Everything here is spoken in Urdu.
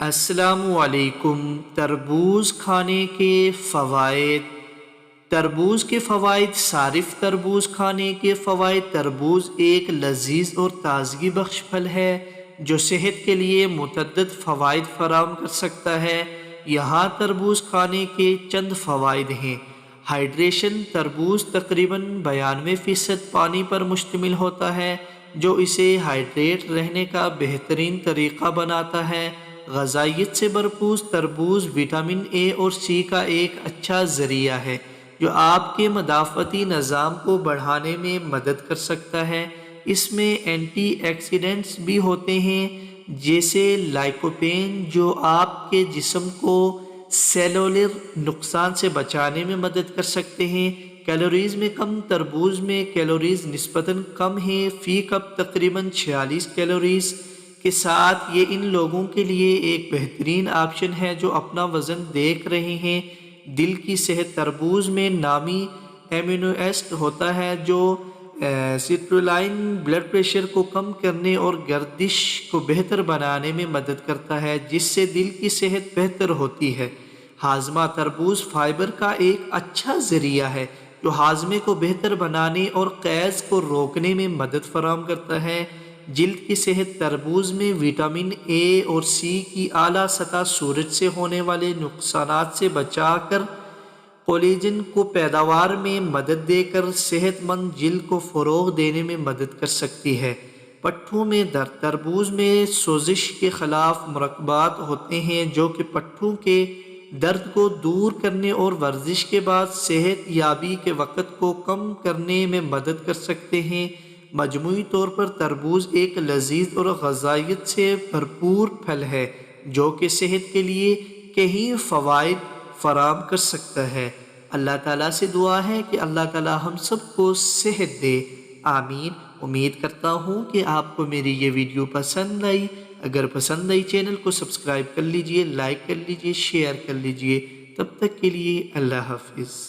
السلام علیکم۔ تربوز کھانے کے فوائد۔ تربوز کے فوائد۔ صارف تربوز کھانے کے فوائد۔ تربوز ایک لذیذ اور تازگی بخش پھل ہے جو صحت کے لیے متعدد فوائد فراہم کر سکتا ہے۔ یہاں تربوز کھانے کے چند فوائد ہیں۔ ہائیڈریشن۔ تربوز تقریباً 92% پانی پر مشتمل ہوتا ہے جو اسے ہائیڈریٹ رہنے کا بہترین طریقہ بناتا ہے۔ غذائیت سے بھرپور۔ تربوز وٹامن اے اور سی کا ایک اچھا ذریعہ ہے جو آپ کے مدافعتی نظام کو بڑھانے میں مدد کر سکتا ہے۔ اس میں اینٹی آکسیڈنٹس بھی ہوتے ہیں جیسے لائکوپین جو آپ کے جسم کو سیلولر نقصان سے بچانے میں مدد کر سکتے ہیں۔ کیلوریز میں کم۔ تربوز میں کیلوریز نسبتاً کم ہیں، فی کپ تقریباً 46 کیلوریز کے ساتھ یہ ان لوگوں کے لیے ایک بہترین آپشن ہے جو اپنا وزن دیکھ رہے ہیں۔ دل کی صحت۔ تربوز میں نامی ایمینو ایسڈ ہوتا ہے جو سٹرولائن بلڈ پریشر کو کم کرنے اور گردش کو بہتر بنانے میں مدد کرتا ہے جس سے دل کی صحت بہتر ہوتی ہے۔ ہاضمہ۔ تربوز فائبر کا ایک اچھا ذریعہ ہے جو ہاضمے کو بہتر بنانے اور قیض کو روکنے میں مدد فراہم کرتا ہے۔ جلد کی صحت۔ تربوز میں وٹامن اے اور سی کی اعلیٰ سطح سورج سے ہونے والے نقصانات سے بچا کر کولیجن کو پیداوار میں مدد دے کر صحت مند جلد کو فروغ دینے میں مدد کر سکتی ہے۔ پٹھوں میں درد۔ تربوز میں سوزش کے خلاف مرکبات ہوتے ہیں جو کہ پٹھوں کے درد کو دور کرنے اور ورزش کے بعد صحت یابی کے وقت کو کم کرنے میں مدد کر سکتے ہیں۔ مجموعی طور پر تربوز ایک لذیذ اور غذائیت سے بھرپور پھل ہے جو کہ صحت کے لیے کئی فوائد فراہم کر سکتا ہے۔ اللہ تعالیٰ سے دعا ہے کہ اللہ تعالیٰ ہم سب کو صحت دے، آمین۔ امید کرتا ہوں کہ آپ کو میری یہ ویڈیو پسند آئی۔ اگر پسند آئی چینل کو سبسکرائب کر لیجئے، لائک کر لیجئے، شیئر کر لیجئے۔ تب تک کے لیے اللہ حافظ۔